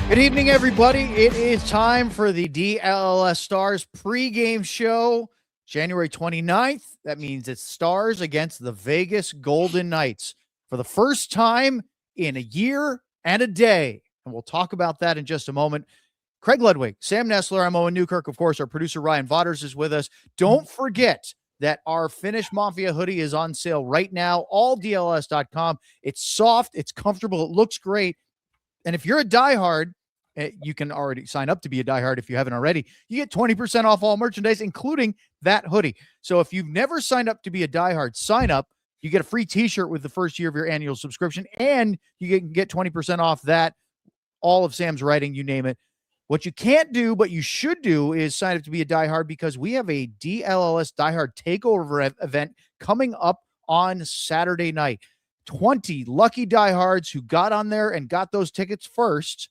Good evening, everybody. It is time for the DLLS Stars Pregame Show, January 29th. That means it's Stars against the Vegas Golden Knights for the first time in a year and a day. And we'll talk about that in just a moment. Craig Ludwig, Sam Nestler, I'm Owen Newkirk. Of course, our producer Ryan Vaughters is with us. Don't forget that our Finnish Mafia hoodie is on sale right now, alldls.com. It's soft, it's comfortable, it looks great. And if you're a diehard, you can already sign up to be a diehard if you haven't already. You get 20% off all merchandise, including that hoodie. So if you've never signed up to be a diehard, sign up. You get a free t-shirt with the first year of your annual subscription, and you can get 20% off that, all of Sam's writing, you name it. What you can't do, but you should do, is sign up to be a diehard, because we have a DLLS diehard takeover event coming up on Saturday night. 20 lucky diehards who got on there and got those tickets first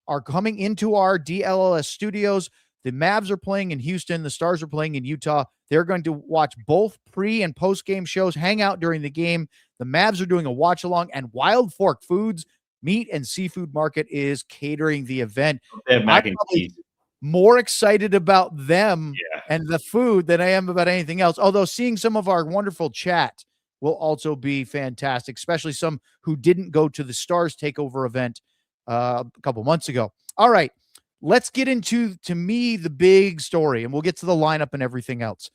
are coming into our DLLS studios. The Mavs are playing in Houston. The Stars are playing in Utah. They're going to watch both pre- and post-game shows, hang out during the game. The Mavs are doing a watch-along, and Wild Fork Foods Meat and Seafood Market is catering the event. They have mac and cheese. More excited about them and the food than I am about anything else, although seeing some of our wonderful chat will also be fantastic, especially some who didn't go to the Stars Takeover event a couple months ago. All right, let's get into, to me, the big story, and we'll get to the lineup and everything else.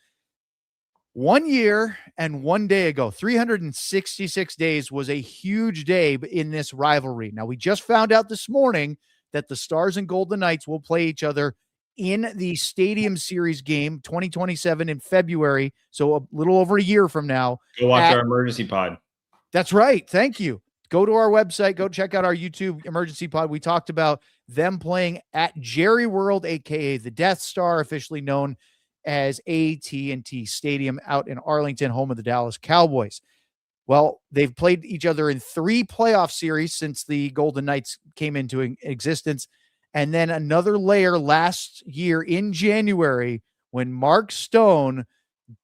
1 year and 1 day ago, 366 days, was a huge day in this rivalry. Now, we just found out this morning that the Stars and Golden Knights will play each other in the Stadium Series game 2027 in February, so a little over a year from now. Go watch our emergency pod. That's right. Thank you. Go to our website. Go check out our YouTube emergency pod. We talked about them playing at Jerry World, a.k.a. the Death Star, officially known as AT&T Stadium out in Arlington, home of the Dallas Cowboys. Well, they've played each other in 3 playoff series since the Golden Knights came into existence. And then another layer last year in January when Mark Stone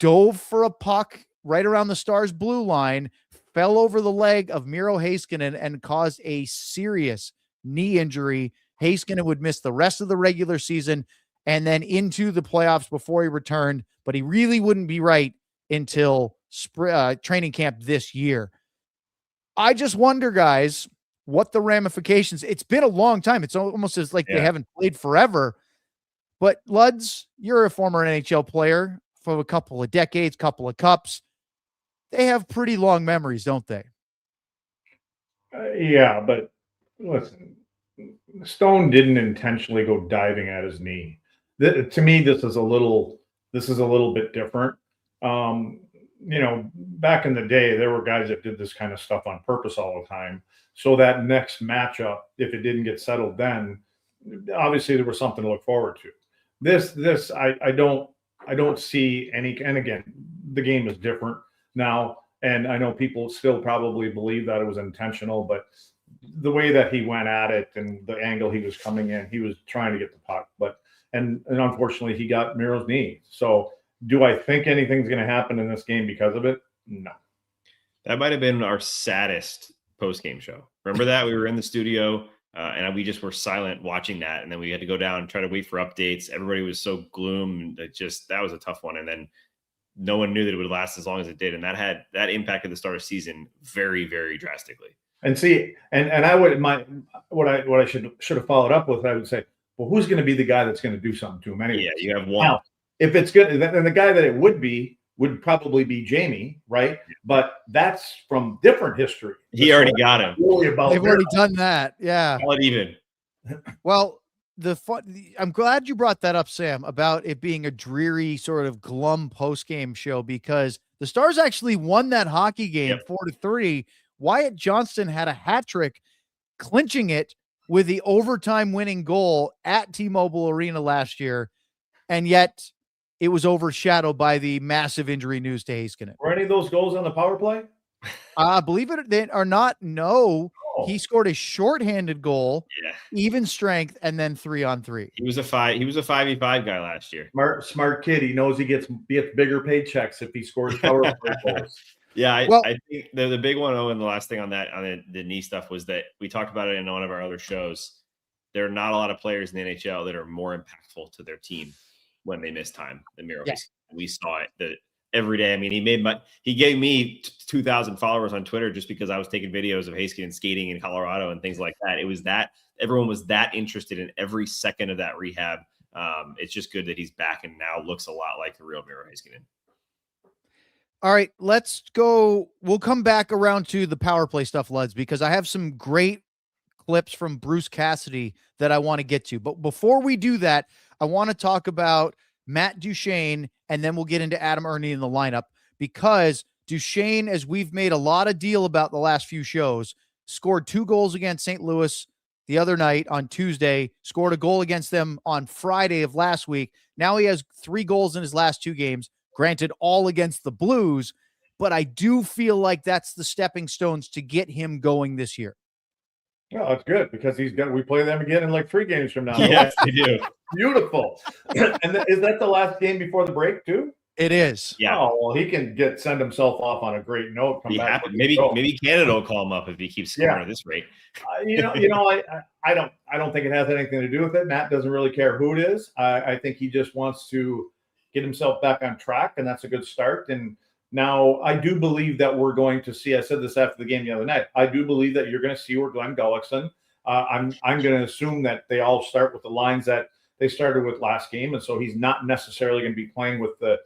dove for a puck right around the Stars' blue line, fell over the leg of Miro Heiskanen and caused a serious knee injury. Heiskanen would miss the rest of the regular season and then into the playoffs before he returned, but he really wouldn't be right until training camp this year. I just wonder, guys, what the ramifications. It's been a long time. It's almost as like they haven't played forever. But Luds, you're a former NHL player for a couple of decades, couple of cups. They have pretty long memories, don't they? Yeah, but listen, Stone didn't intentionally go diving at his knee. To me, this is a little bit different. Back in the day, there were guys that did this kind of stuff on purpose all the time. So that next matchup, if it didn't get settled then, obviously there was something to look forward to. This I don't see any. And again, the game is different now, and I know people still probably believe that it was intentional, but the way that he went at it and the angle he was coming in, he was trying to get the puck, and unfortunately he got Miro's knee. So do I think anything's going to happen in this game because of it? No. That might have been our saddest post-game show. Remember that? We were in the studio and we just were silent watching that. And then we had to go down and try to wait for updates. Everybody was so gloom. That was a tough one. And then no one knew that it would last as long as it did. And that impacted the start of season very, very drastically. And see, and I would, what I should have followed up with, I would say, well, who's going to be the guy that's going to do something to him anyway? Yeah, you have one. Now, if it's good, then the guy that it would probably be Jamie, right? But that's from different history. He already got him. They've already done that. Yeah. Call it even. Well, I'm glad you brought that up, Sam, about it being a dreary sort of glum post-game show, because the Stars actually won that hockey game 4-3. Wyatt Johnston had a hat trick, clinching it with the overtime winning goal at T-Mobile Arena last year. And yet it was overshadowed by the massive injury news to Heiskanen. Were any of those goals on the power play? Believe it or not, no. Oh. He scored a shorthanded goal, even strength, and then 3-on-3. He was a 5v5 guy last year. Smart kid. He knows he gets bigger paychecks if he scores power play goals. Yeah, I think the big one, and the last thing on that, on the knee stuff, was that we talked about it in one of our other shows. there are not a lot of players in the NHL that are more impactful to their team when they miss time than Miro Heiskanen. We saw it every day. I mean, he gave me 2,000 followers on Twitter just because I was taking videos of Heiskanen skating in Colorado and things like that. It was that everyone was that interested in every second of that rehab. It's just good that he's back and now looks a lot like the real Miro Heiskanen. All right, let's go. We'll come back around to the power play stuff, Luds, because I have some great clips from Bruce Cassidy that I want to get to. But before we do that, I want to talk about Matt Duchene, and then we'll get into Adam Erne in the lineup, because Duchene, as we've made a lot of deal about the last few shows, scored 2 goals against St. Louis the other night on Tuesday, scored a goal against them on Friday of last week. Now he has 3 goals in his last 2 games. Granted, all against the Blues, but I do feel like that's the stepping stones to get him going this year. Well, that's good, because we play them again in like 3 games from now. Yes, they do. Beautiful. And is that the last game before the break too? It is. Yeah. Oh, well, he can send himself off on a great note. Be happy. Maybe Canada will call him up if he keeps scoring at this rate. I don't think it has anything to do with it. Matt doesn't really care who it is. I think he just wants to get himself back on track, and that's a good start. And now I do believe that we're going to see, I said this after the game the other night, I do believe that you're going to see where Glenn Gullickson, I'm going to assume that they all start with the lines that they started with last game. And so he's not necessarily going to be playing with the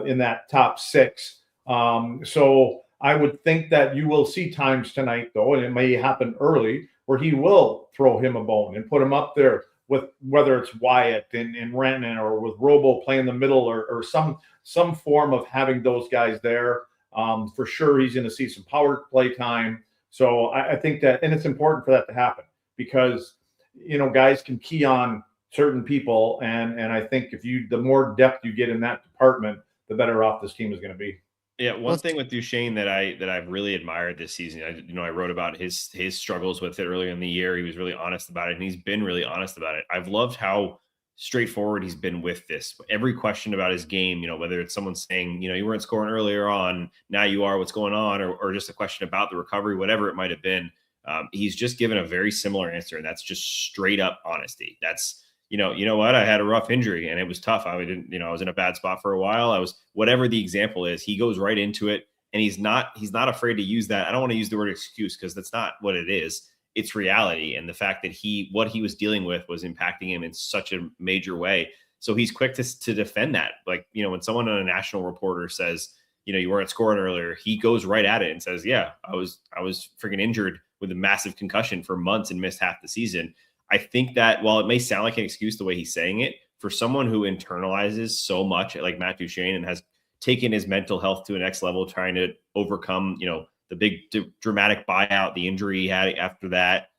in that top 6. So I would think that you will see times tonight, though, and it may happen early, where he will throw him a bone and put him up there with whether it's Wyatt and Rantanen, or with Robo playing the middle, or some form of having those guys there. For sure, he's going to see some power play time. So I think that, and it's important for that to happen, because, guys can key on certain people. And I think the more depth you get in that department, the better off this team is going to be. Yeah, one thing with Duchene that I've really admired this season, I wrote about his struggles with it earlier in the year. He was really honest about it, and he's been really honest about it. I've loved how straightforward he's been with this. Every question about his game, whether it's someone saying, you weren't scoring earlier on, now you are, what's going on, or just a question about the recovery, whatever it might have been, he's just given a very similar answer, and that's just straight up honesty. That's, you know what, I had a rough injury and it was tough. I was in a bad spot for a while. Whatever the example is, he goes right into it, and he's not afraid to use that. I don't want to use the word excuse, because that's not what it is. It's reality. And the fact that what he was dealing with was impacting him in such a major way. So he's quick to defend that. Like, when someone on a national reporter says, you weren't scoring earlier, he goes right at it and says, yeah, I was freaking injured with a massive concussion for months and missed half the season. I think that while it may sound like an excuse the way he's saying it, for someone who internalizes so much like Matt Duchene and has taken his mental health to a next level, trying to overcome, the big dramatic buyout, the injury he had after that,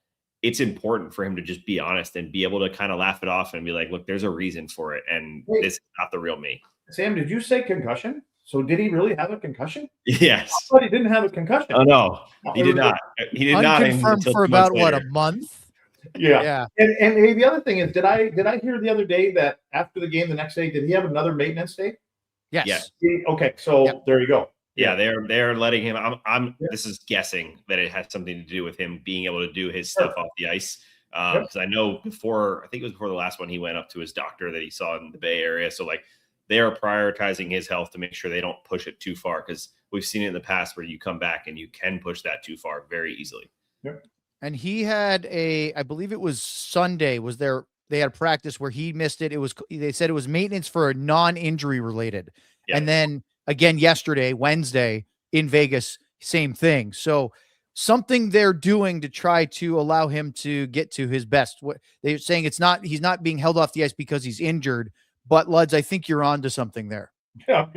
it's important for him to just be honest and be able to kind of laugh it off and be like, look, there's a reason for it, and this is not the real me. Sam, did you say concussion? So did he really have a concussion? Yes. I thought he didn't have a concussion. Oh, no, he did not. He did not. Unconfirmed for about, a month? Yeah. And hey, the other thing is, did I hear the other day that after the game the next day, did he have another maintenance day? Yes. Okay, so There you go. Yeah, they're letting him. This is guessing that it has something to do with him being able to do his stuff off the ice. Because I know I think it was before the last one, he went up to his doctor that he saw in the Bay Area. So they are prioritizing his health to make sure they don't push it too far, because we've seen it in the past where you come back and you can push that too far very easily. Yep. And he had I believe it was Sunday, they had a practice where he missed it. They said it was maintenance for a non-injury related. Yeah. And then again, yesterday, Wednesday in Vegas, same thing. So something they're doing to try to allow him to get to his best. What they're saying, he's not being held off the ice because he's injured, but Luds, I think you're on to something there. Yeah.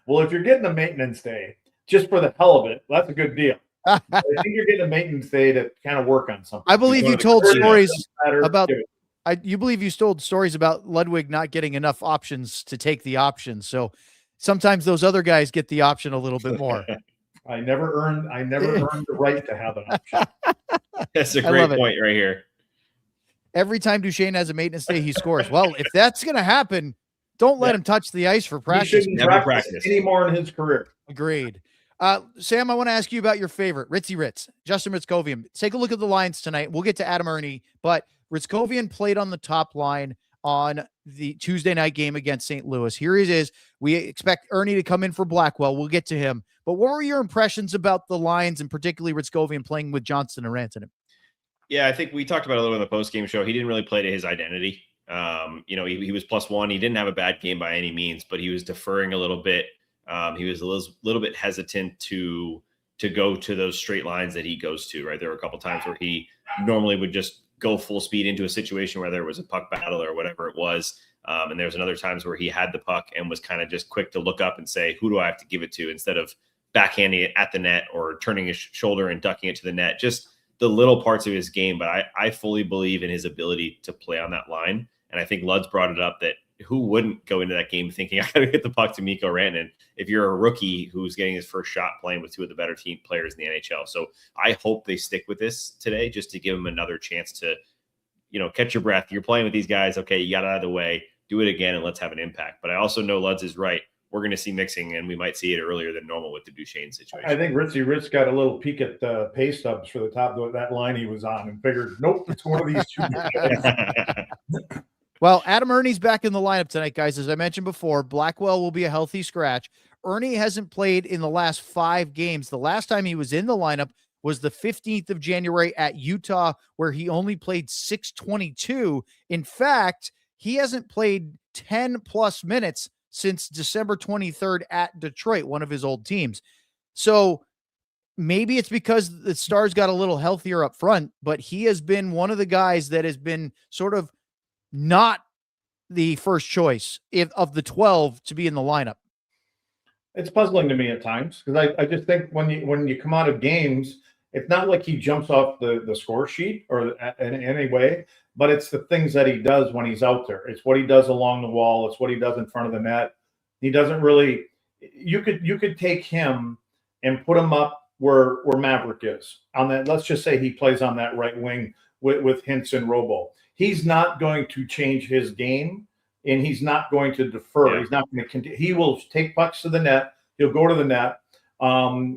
Well, if you're getting a maintenance day just for the hell of it, that's a good deal. I think you're getting a maintenance day to kind of work on something. I believe you told stories about. You believe you told stories about Ludwig not getting enough options to take the option. So sometimes those other guys get the option a little bit more. I never earned the right to have an option. That's a great point right here. Every time Duchene has a maintenance day, he scores. Well, if that's going to happen, don't let him touch the ice for practice. He shouldn't never practice anymore in his career. Agreed. Sam, I want to ask you about your favorite, Ritzy Ritz, Justin Ritzkovian. Take a look at the lines tonight. We'll get to Adam Erne, but Ritskovian played on the top line on the Tuesday night game against St. Louis. Here it is. We expect Ernie to come in for Blackwell. We'll get to him. But what were your impressions about the lines, and particularly Ritskovian playing with Johnston and Rantanen? Yeah, I think we talked about it a little in the post-game show. He didn't really play to his identity. He was +1. He didn't have a bad game by any means, but he was deferring a little bit. He was a little bit hesitant to go to those straight lines that he goes to, right? There were a couple times where he normally would just go full speed into a situation where there was a puck battle or whatever it was. And there was another times where he had the puck and was kind of just quick to look up and say, who do I have to give it to, instead of backhanding it at the net or turning his shoulder and ducking it to the net. Just the little parts of his game. But I fully believe in his ability to play on that line. And I think Lud's brought it up that who wouldn't go into that game thinking, I got to get the puck to Mikko Rantanen if you're a rookie who's getting his first shot playing with two of the better team players in the NHL. So I hope they stick with this today just to give him another chance to, catch your breath. You're playing with these guys. Okay, you got it out of the way. Do it again and let's have an impact. But I also know Luds is right. We're going to see mixing, and we might see it earlier than normal with the Duchesne situation. I think Rich got a little peek at the pay stubs for the top of that line he was on and figured, nope, it's one of these two guys. Well, Adam Ernie's back in the lineup tonight, guys. As I mentioned before, Blackwell will be a healthy scratch. Ernie hasn't played in the last 5 games. The last time he was in the lineup was the 15th of January at Utah, where he only played 622. In fact, he hasn't played 10-plus minutes since December 23rd at Detroit, one of his old teams. So maybe it's because the Stars got a little healthier up front, but he has been one of the guys that has been sort of not the first choice of the 12 to be in the lineup. It's puzzling to me at times because I just think when you come out of games, it's not like he jumps off the score sheet or in any way, but it's the things that he does when he's out there. It's what he does along the wall. It's what he does in front of the net. He doesn't really. You could take him and put him up where Maverick is on that. Let's just say he plays on that right wing with Hintz and Robo. He's not going to change his game, and he's not going to defer. Yeah. He's not going to continue. He will take pucks to the net. He'll go to the net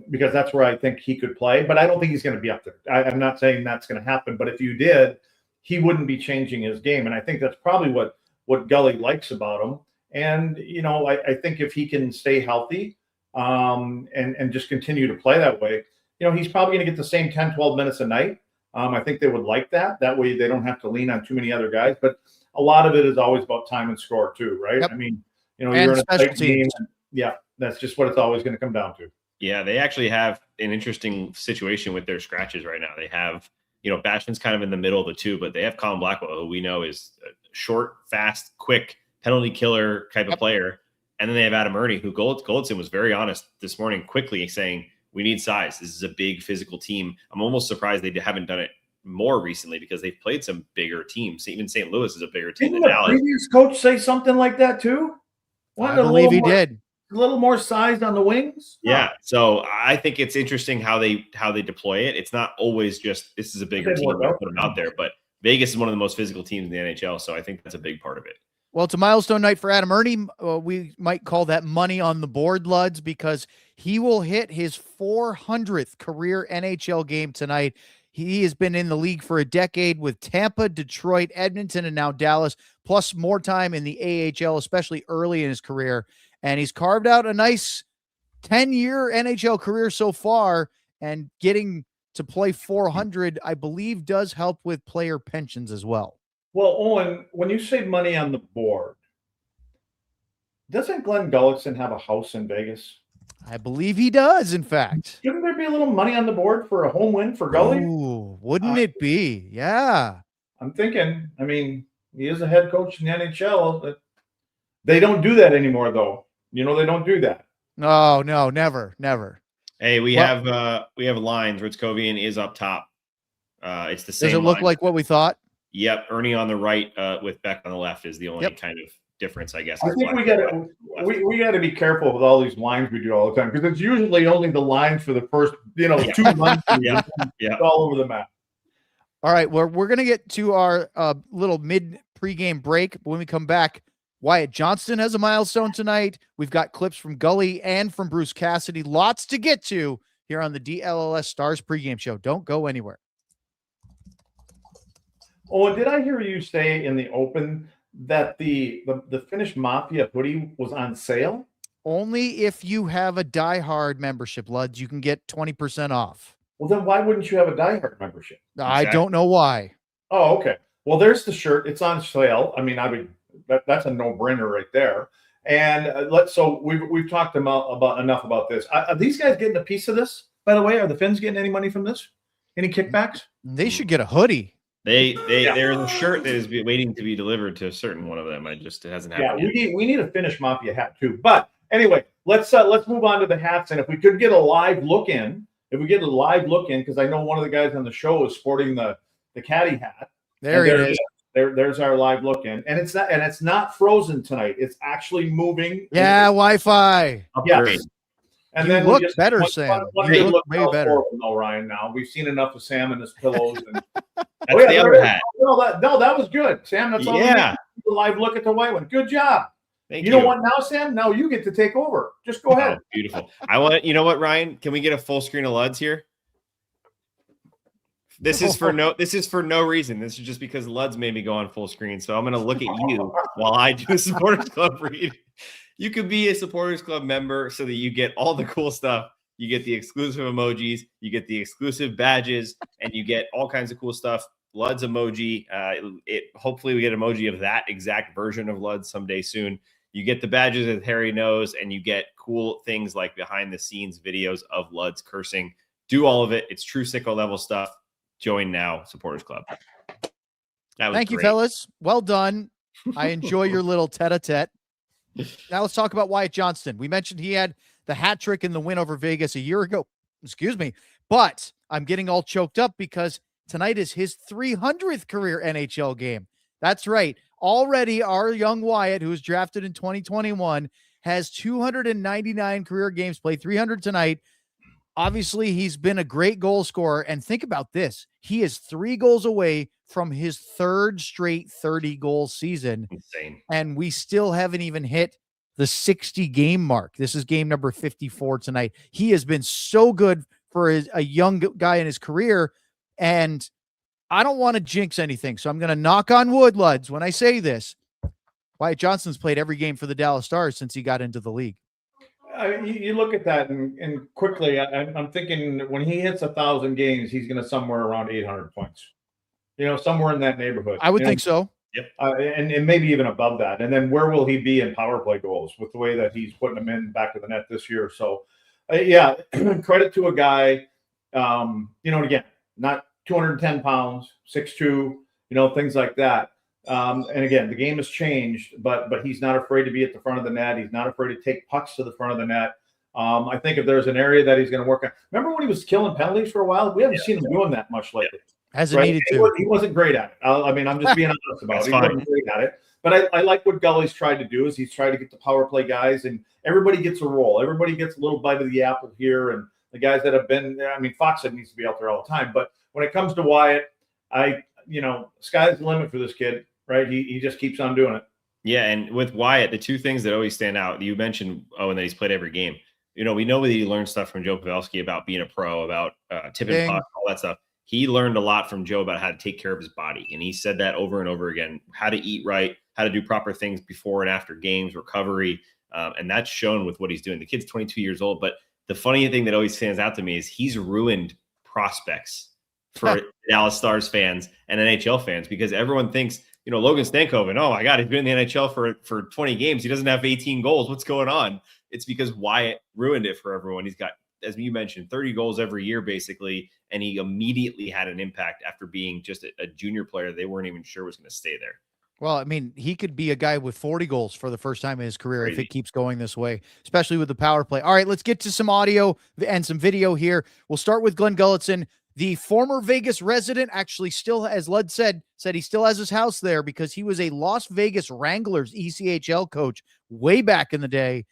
because that's where I think he could play. But I don't think he's going to be up there. I'm not saying that's going to happen. But if you did, he wouldn't be changing his game. And I think that's probably what Gully likes about him. And, I think if he can stay healthy and just continue to play that way, he's probably going to get the same 10, 12 minutes a night. I think they would like that. That way they don't have to lean on too many other guys. But a lot of it is always about time and score too, right? Yep. I mean, you're in a tight game. Yeah, that's just what it's always going to come down to. Yeah, they actually have an interesting situation with their scratches right now. They have, Bashman's kind of in the middle of the two, but they have Colin Blackwell, who we know is a short, fast, quick, penalty killer type of player. And then they have Adam Ernie, who Goldson was very honest this morning, quickly saying, we need size. This is a big physical team. I'm almost surprised they haven't done it more recently because they've played some bigger teams. Even St. Louis is a bigger team than Dallas. Didn't the previous coach say something like that too? I believe he did. A little more size on the wings. Yeah. So I think it's interesting how they deploy it. It's not always just this is a bigger team, put them out there, but Vegas is one of the most physical teams in the NHL. So I think that's a big part of it. Well, it's a milestone night for Adam Ernie. We might call that money on the board, Luds, because he will hit his 400th career NHL game tonight. He has been in the league for a decade with Tampa, Detroit, Edmonton, and now Dallas, plus more time in the AHL, especially early in his career. And he's carved out a nice 10-year NHL career so far, and getting to play 400, I believe, does help with player pensions as well. Well, Owen, when you say money on the board, doesn't Glenn Gullickson have a house in Vegas? I believe he does, in fact. Shouldn't there be a little money on the board for a home win for Gully? Ooh, wouldn't it be? Yeah. I'm thinking, he is a head coach in the NHL. They don't do that anymore, though. They don't do that. No, never. Hey, we have lines. Ritskovian is up top. It's the same. Does it look line. like what we thought? Yep, Ernie on the right with Beck on the left is the only kind of difference, I guess. I think we got to be careful with all these lines we do all the time because it's usually only the lines for the first 2 months. It's all over the map. All right, well, we're gonna get to our little mid pregame break. But when we come back, Wyatt Johnston has a milestone tonight. We've got clips from Gully and from Bruce Cassidy. Lots to get to here on the DLLS Stars Pregame Show. Don't go anywhere. Oh, and did I hear you say in the open that the Finnish Mafia hoodie was on sale? Only if you have a diehard membership, Luds, you can get 20% off. Well, then why wouldn't you have a diehard membership? I don't know why. Oh, okay. Well, there's the shirt. It's on sale. I mean, that's a no-brainer right there. And so we've talked about enough about this. Are these guys getting a piece of this? By the way, are the Finns getting any money from this? Any kickbacks? They should get a hoodie. There's a shirt that is waiting to be delivered to a certain one of them. It hasn't happened. Yeah, we need a Finnish Mafia hat too. But anyway, let's move on to the hats. And if we could get a live look in, because I know one of the guys on the show is sporting the caddy hat. There it is. There's our live look in, and it's not frozen tonight. It's actually moving. Yeah, Wi-Fi. Yes. And then look better, Sam. You look way better. No, Ryan. Now we've seen enough of Sam and his pillows. And that's the other hat. No, that was good, Sam. That's all. Yeah. The live look at the white one. Good job. Thank you. You know what now, Sam? Now you get to take over. Just go ahead. Beautiful. You know what, Ryan? Can we get a full screen of Luds here? This is for no reason. This is just because Luds made me go on full screen. So I'm going to look at you while I do a Supporters Club read. You could be a Supporters Club member so that you get all the cool stuff. You get the exclusive emojis, you get the exclusive badges, and you get all kinds of cool stuff. Luds emoji. Hopefully we get emoji of that exact version of Luds someday soon. You get the badges that Harry knows, and you get cool things like behind the scenes videos of Luds cursing. Do all of it. It's true sicko level stuff. Join now, Supporters Club. Thank you, fellas. Well done. I enjoy your little tete-a-tete. Now let's talk about Wyatt Johnston. We mentioned he had the hat trick in the win over Vegas a year ago. Excuse me. But I'm getting all choked up because tonight is his 300th career NHL game. That's right. Already our young Wyatt, who was drafted in 2021, has 299 career games played, 300 tonight. Obviously, he's been a great goal scorer. And think about this. He is 3 goals away from his 3rd straight 30-goal season. Insane. And we still haven't even hit the 60-game mark. This is game number 54 tonight. He has been so good for a young guy in his career. And I don't want to jinx anything, so I'm going to knock on wood, Luds, when I say this. Wyatt Johnston's played every game for the Dallas Stars since he got into the league. You look at that and quickly, I'm thinking when he hits 1,000 games, he's going to somewhere around 800 points. Somewhere in that neighborhood. I would think so. Yep. And maybe even above that. And then where will he be in power play goals with the way that he's putting them in back to the net this year? So, credit to a guy, and again, not 210 pounds, 6'2", things like that. And again, the game has changed, but he's not afraid to be at the front of the net. He's not afraid to take pucks to the front of the net. I think if there's an area that he's going to work on. Remember when he was killing penalties for a while? We haven't seen him doing that much lately. Hasn't needed to. He wasn't great at it. I'm just being honest about it. He wasn't great at it. But I like what Gully's tried to do is he's tried to get the power play guys, and everybody gets a role. Everybody gets a little bite of the apple here, and the guys that have been there. Fox needs to be out there all the time. But when it comes to Wyatt, sky's the limit for this kid, right? He just keeps on doing it. Yeah, and with Wyatt, the two things that always stand out, you mentioned, and that he's played every game. We know that he learned stuff from Joe Pavelski about being a pro, about tipping puck, all that stuff. He learned a lot from Joe about how to take care of his body. And he said that over and over again, how to eat right, how to do proper things before and after games, recovery. And that's shown with what he's doing. The kid's 22 years old. But the funny thing that always stands out to me is he's ruined prospects for Dallas Stars fans and NHL fans, because everyone thinks, Logan Stankoven, oh my God, he's been in the NHL for 20 games. He doesn't have 18 goals. What's going on? It's because Wyatt ruined it for everyone. He's got, as you mentioned, 30 goals every year, basically. And he immediately had an impact after being just a junior player they weren't even sure was going to stay there. Well, he could be a guy with 40 goals for the first time in his career. Crazy. If it keeps going this way, especially with the power play. All right, let's get to some audio and some video here. We'll start with Glenn Gulletson, the former Vegas resident, actually still, as Lud said he still has his house there because he was a Las Vegas Wranglers ECHL coach way back in the day.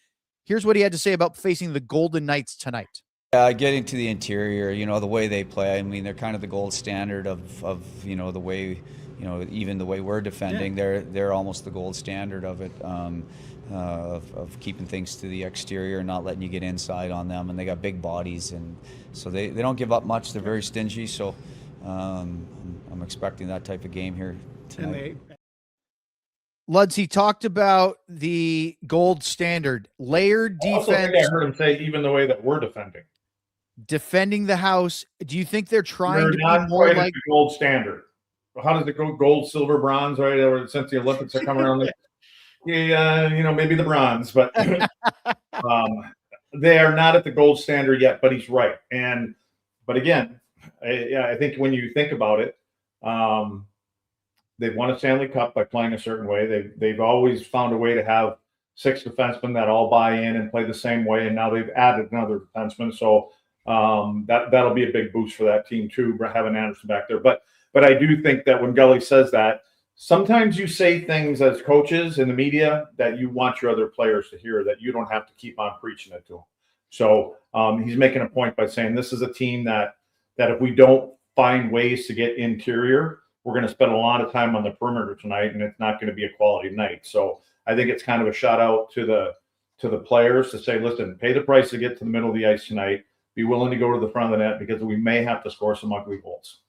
Here's what he had to say about facing the Golden Knights tonight. Getting to the interior, the way they play. They're kind of the gold standard of the way, even the way we're defending. Yeah. They're almost the gold standard of it, of keeping things to the exterior and not letting you get inside on them. And they got big bodies, and so they don't give up much. They're very stingy. So I'm expecting that type of game here tonight. Luds, he talked about the gold standard, layered I also think defense, I heard him say even the way that we're defending the house. Do you think they're trying we're to be not more quite like at the gold standard. How does it go? Gold, silver, bronze, right? Or since the Olympics are coming around, yeah, maybe the bronze, but they are not at the gold standard yet. But he's right, but again, I think when you think about it, they've won a Stanley Cup by playing a certain way. They've always found a way to have 6 defensemen that all buy in and play the same way, and now they've added another defenseman. So that'll be a big boost for that team too, having Anderson back there. But I do think that when Gully says that, sometimes you say things as coaches in the media that you want your other players to hear, that you don't have to keep on preaching it to them. So he's making a point by saying this is a team that if we don't find ways to get interior, we're going to spend a lot of time on the perimeter tonight, and it's not going to be a quality night. So I think it's kind of a shout out to the players to say, listen, pay the price to get to the middle of the ice tonight. Be willing to go to the front of the net because we may have to score some ugly goals.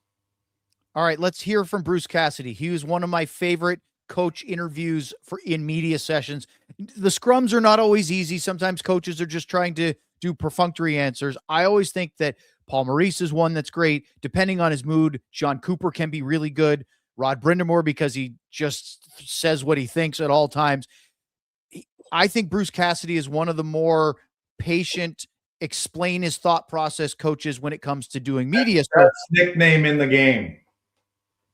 All right, let's hear from Bruce Cassidy. He was one of my favorite coach interviews in media sessions. The scrums are not always easy. Sometimes coaches are just trying to do perfunctory answers. I always think that Paul Maurice is one that's great. Depending on his mood, John Cooper can be really good. Rod Brindamore, because he just says what he thinks at all times. I think Bruce Cassidy is one of the more patient, explain his thought process coaches when it comes to doing media. That's nickname in the game.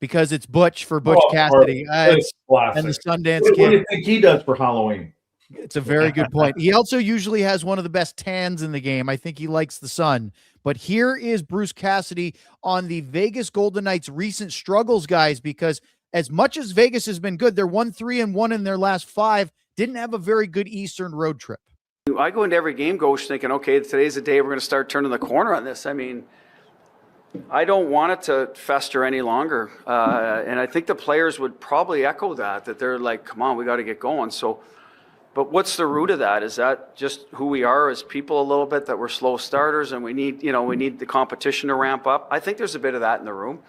Because it's Butch for Butch Cassidy. And the Sundance Kid. What do you think he does for Halloween? It's a very good point. He also usually has one of the best tans in the game. I think he likes the sun. But here is Bruce Cassidy on the Vegas Golden Knights' recent struggles, guys, because as much as Vegas has been good, they're 1-3-1 in their last 5, didn't have a very good Eastern road trip. I go into every game, Coach, thinking, okay, today's the day we're going to start turning the corner on this. I mean, I don't want it to fester any longer. And I think the players would probably echo that they're like, come on, we got to get going. So, but what's the root of that? Is that just who we are as people a little bit, that we're slow starters and we need the competition to ramp up? I think there's a bit of that in the room.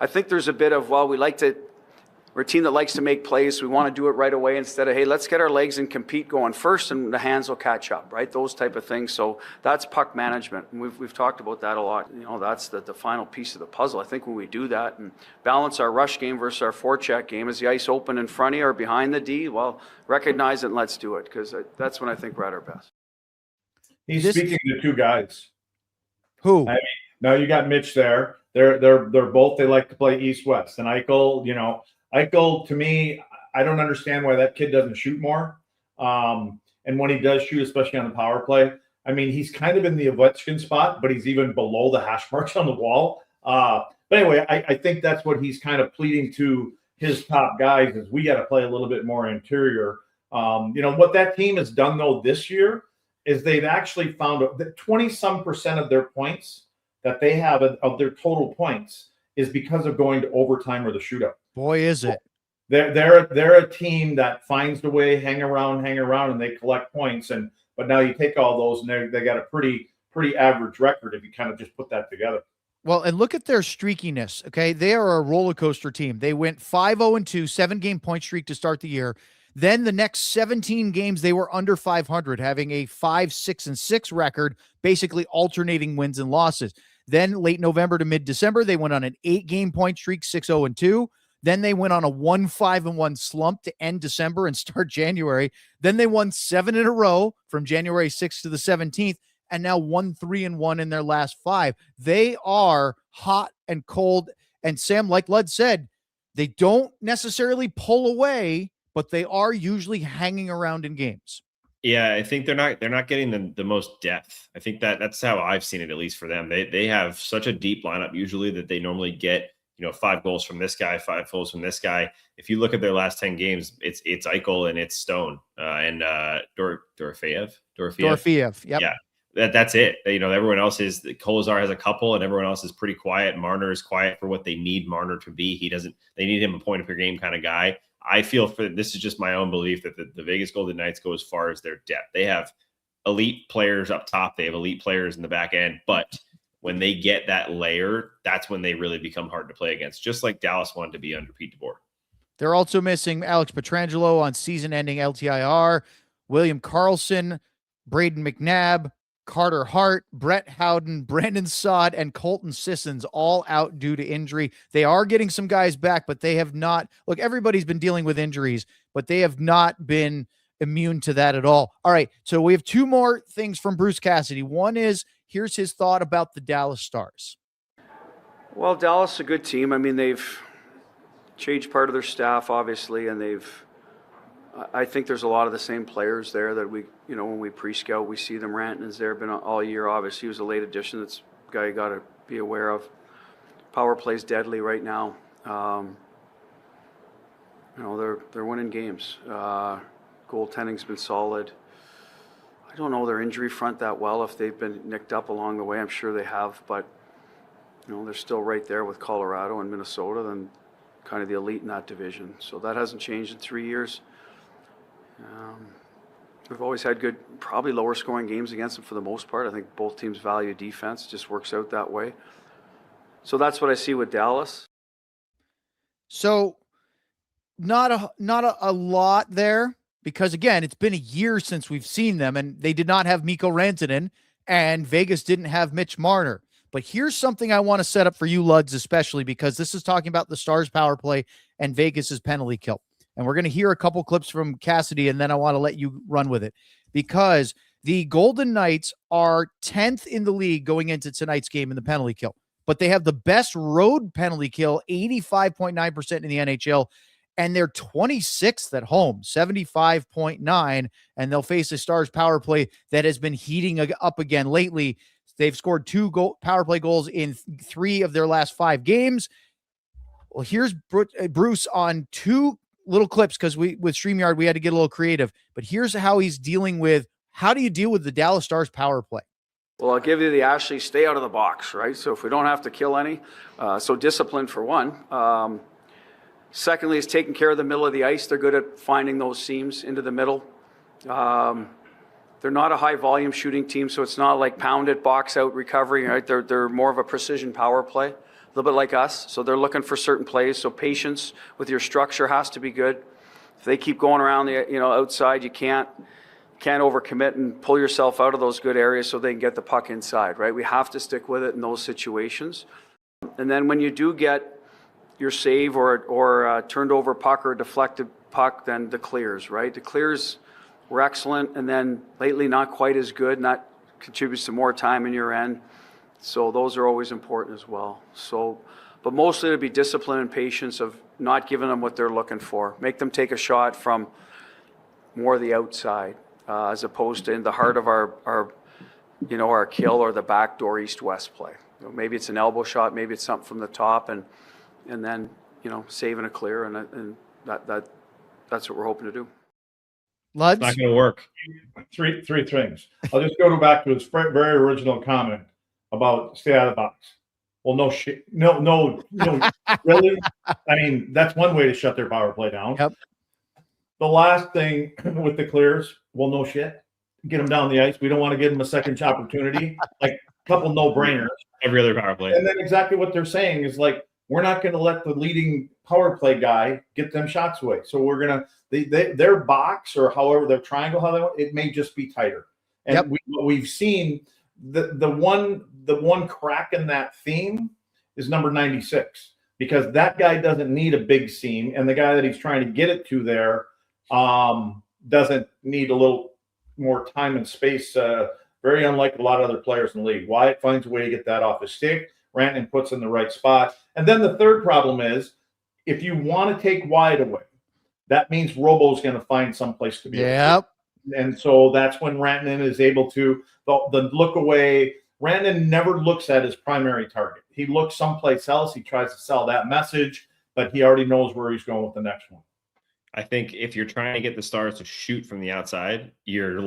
I think there's a bit of, we're a team that likes to make plays. We want to do it right away instead of, hey, let's get our legs and compete going first and the hands will catch up, right? Those type of things. So that's puck management. And we've talked about that a lot. That's the final piece of the puzzle. I think when we do that and balance our rush game versus our forecheck game, is the ice open in front of you or behind the D? Well, recognize it and let's do it, because that's when I think we're at our best. He's speaking to 2 guys. Who? I mean, now you got Mitch there. They're both, they like to play east-west. And Eichel, to me, I don't understand why that kid doesn't shoot more. And when he does shoot, especially on the power play, I mean, he's kind of in the Oettinger spot, but he's even below the hash marks on the wall. But anyway, I think that's what he's kind of pleading to his top guys, is we got to play a little bit more interior. What that team has done, though, this year is they've actually found that 20-some% of their points that they have of their total points is because of going to overtime or the shootout. Boy, is it. They're a team that finds the way, hang around, and they collect points. But now you take all those, and they got a pretty average record if you kind of just put that together. Well, and look at their streakiness, okay? They are a roller coaster team. They went 5-0-2, 7-game point streak to start the year. Then the next 17 games, they were under 500, having a 5-6-6 record, basically alternating wins and losses. Then late November to mid-December, they went on an 8-game point streak, 6-0-2. Then they went on a 1-5-1 slump to end December and start January. Then they won 7 in a row from January 6th to the 17th, and now 1-3-1 in their last 5. They are hot and cold. And Sam, like Lud said, they don't necessarily pull away, but they are usually hanging around in games. Yeah, I think they're not getting the most depth. I think that's how I've seen it, at least for them. They have such a deep lineup usually that they normally get 5 goals from this guy, 5 goals from this guy. If you look at their last 10 games, it's Eichel and it's Stone and Dorofeyev. Yep. Yeah, that's it. Everyone else is. Kolazar has a couple, and everyone else is pretty quiet. Marner is quiet for what they need Marner to be. They need him a point per game kind of guy. I feel this is just my own belief that the Vegas Golden Knights go as far as their depth. They have elite players up top. They have elite players in the back end, but when they get that layer, that's when they really become hard to play against, just like Dallas wanted to be under Pete DeBoer. They're also missing Alex Pietrangelo on season-ending LTIR, William Karlsson, Braden McNabb, Carter Hart, Brett Howden, Brandon Saad, and Colton Sissons all out due to injury. They are getting some guys back, but they have not. Look, everybody's been dealing with injuries, but they have not been immune to that at all. All right, so we have two more things from Bruce Cassidy. One is, here's his thought about the Dallas Stars. Well, Dallas is a good team. I mean, they've changed part of their staff, obviously, and I think there's a lot of the same players there that we, when we pre-scout, we see them. Rantanen's there, been all year. Obviously, he was a late addition. That's a guy you got to be aware of. Power play's deadly right now. They're winning games. Goaltending's been solid. I don't know their injury front that well, if they've been nicked up along the way. I'm sure they have, but they're still right there with Colorado and Minnesota, and kind of the elite in that division. So that hasn't changed in 3 years. We've always had good, probably lower scoring games against them for the most part. I think both teams value defense. It just works out that way. So that's what I see with Dallas. So not a lot there, because again, it's been a year since we've seen them, and they did not have Mikko Rantanen, and Vegas didn't have Mitch Marner. But here's something I want to set up for you, Luds, especially because this is talking about the Stars power play and Vegas's penalty kill. And we're going to hear a couple clips from Cassidy, and then I want to let you run with it, because the Golden Knights are 10th in the league going into tonight's game in the penalty kill, but they have the best road penalty kill, 85.9% in the NHL, and they're 26th at home, 75.9, and they'll face a Stars power play that has been heating up again lately. They've scored 2 power play goals in 3 of their last 5 games. Well, here's Bruce on 2 little clips, because with StreamYard, we had to get a little creative. But here's how he's dealing with, how do you deal with the Dallas Stars power play? Well, I'll give you the Ashley, stay out of the box, right? So if we don't have to kill any, so discipline for one. Secondly, is taking care of the middle of the ice. They're good at finding those seams into the middle. They're not a high volume shooting team, so it's not like pound it, box out, recovery, right? They're more of a precision power play, a little bit like us. So they're looking for certain plays. So patience with your structure has to be good. If they keep going around the outside, you can't overcommit and pull yourself out of those good areas so they can get the puck inside, right? We have to stick with it in those situations. And then when you do get your save or turned over puck or a deflected puck, then the clears, right? The clears were excellent, and then lately not quite as good, and that contributes to more time in your end. So those are always important as well. So, but mostly it'll be discipline and patience of not giving them what they're looking for. Make them take a shot from more the outside, as opposed to in the heart of our kill or the backdoor east-west play. Maybe it's an elbow shot, maybe it's something from the top, and then saving a clear, and that's what we're hoping to do. Luds? It's not going to work. Three things. I'll just go back to his very original comment about stay out of the box. Well, no shit. No, really? I mean, that's one way to shut their power play down. Yep. The last thing with the clears, well, no shit. Get them down the ice. We don't want to give them a second opportunity. Like a couple no-brainers. Every other power play. And then exactly what they're saying is like, we're not going to let the leading power play guy get them shots away. So we're going to their box or however their triangle, how they want, it may just be tighter. And we've seen the one crack in that theme is number 96, because that guy doesn't need a big seam, and the guy that he's trying to get it to there doesn't need a little more time and space. Very unlike a lot of other players in the league. Wyatt finds a way to get that off his stick. Rantanen puts in the right spot. And then the third problem is, if you want to take Wyatt away, that means Robo's going to find some place to be. Yep. And so that's when Rantanen is able to the look away. Rantanen never looks at his primary target. He looks someplace else. He tries to sell that message, but he already knows where he's going with the next one. I think if you're trying to get the Stars to shoot from the outside, you're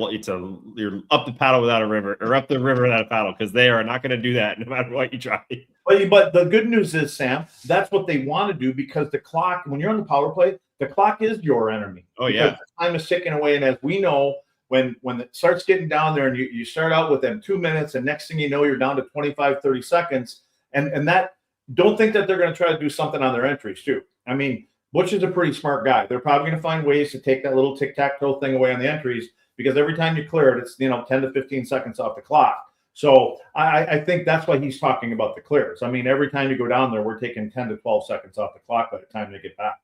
up the paddle without a river, or up the river without a paddle, because they are not going to do that no matter what you try. But the good news is, Sam, that's what they want to do, because the clock, when you're on the power play, the clock is your enemy. Oh, yeah. Time is ticking away, and as we know, when it starts getting down there and you start out with them 2 minutes and next thing you know, you're down to 25, 30 seconds. And that, don't think that they're going to try to do something on their entries too. I mean, Butch is a pretty smart guy. They're probably going to find ways to take that little tic-tac-toe thing away on the entries, because every time you clear it, it's 10 to 15 seconds off the clock. So I think that's why he's talking about the clears. I mean, every time you go down there, we're taking 10 to 12 seconds off the clock by the time they get back.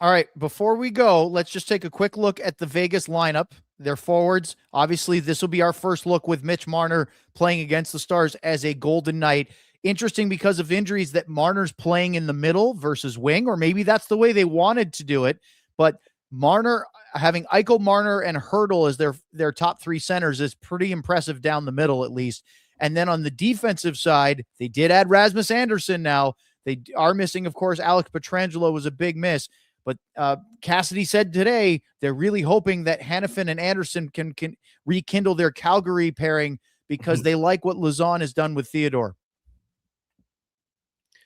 All right, before we go, let's just take a quick look at the Vegas lineup. Their forwards, obviously, this will be our first look with Mitch Marner playing against the Stars as a Golden Knight. Interesting because of injuries that Marner's playing in the middle versus wing, or maybe that's the way they wanted to do it. But Marner, having Eichel, Marner, and Hertl as their top three centers is pretty impressive down the middle, at least. And then on the defensive side, they did add Rasmus Andersson now. They are missing, of course, Alex Pietrangelo was a big miss. But Cassidy said today they're really hoping that Hannafin and Anderson can rekindle their Calgary pairing because they like what Lauzon has done with Theodore.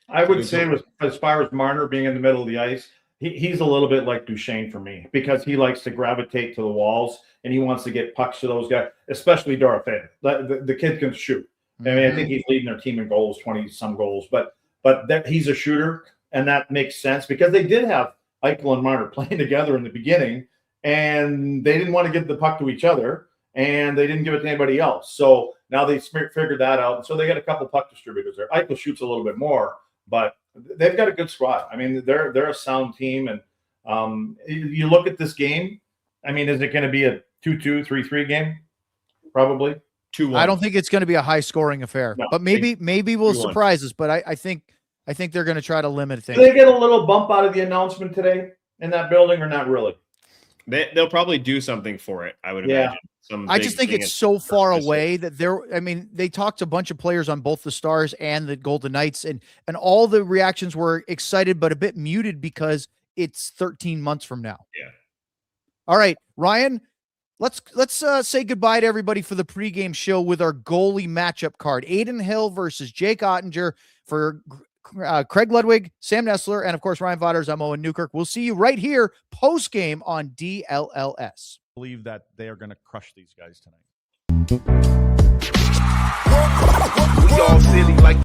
I would say as far as Marner being in the middle of the ice, he's a little bit like Duchesne for me, because he likes to gravitate to the walls and he wants to get pucks to those guys, especially Dorofei. The kid can shoot. I mean, I think he's leading their team in goals, 20-some goals, but that he's a shooter, and that makes sense because they did have Eichel and Marner playing together in the beginning, and they didn't want to give the puck to each other, and they didn't give it to anybody else. So now they figured that out, and so they got a couple puck distributors there. Eichel shoots a little bit more, but they've got a good squad. I mean, they're a sound team, and you look at this game. I mean, is it going to be a 2-2, 3-3 game? Probably 2-1. I don't think it's going to be a high-scoring affair, No, but maybe will 2-1. surprise us. But I think they're going to try to limit things. Did they get a little bump out of the announcement today in that building, or not really? They'll probably do something for it, I would Yeah. imagine. I just think it's so far away that they talked to a bunch of players on both the Stars and the Golden Knights, and all the reactions were excited, but a bit muted because it's 13 months from now. Yeah. All right, Ryan, let's say goodbye to everybody for the pregame show with our goalie matchup card. Adin Hill versus Jake Oettinger for Craig Ludwig, Sam Nessler, and of course, Ryan Vaughters. I'm Owen Newkirk. We'll see you right here post-game on DLLS. Believe that they are going to crush these guys tonight. We all silly like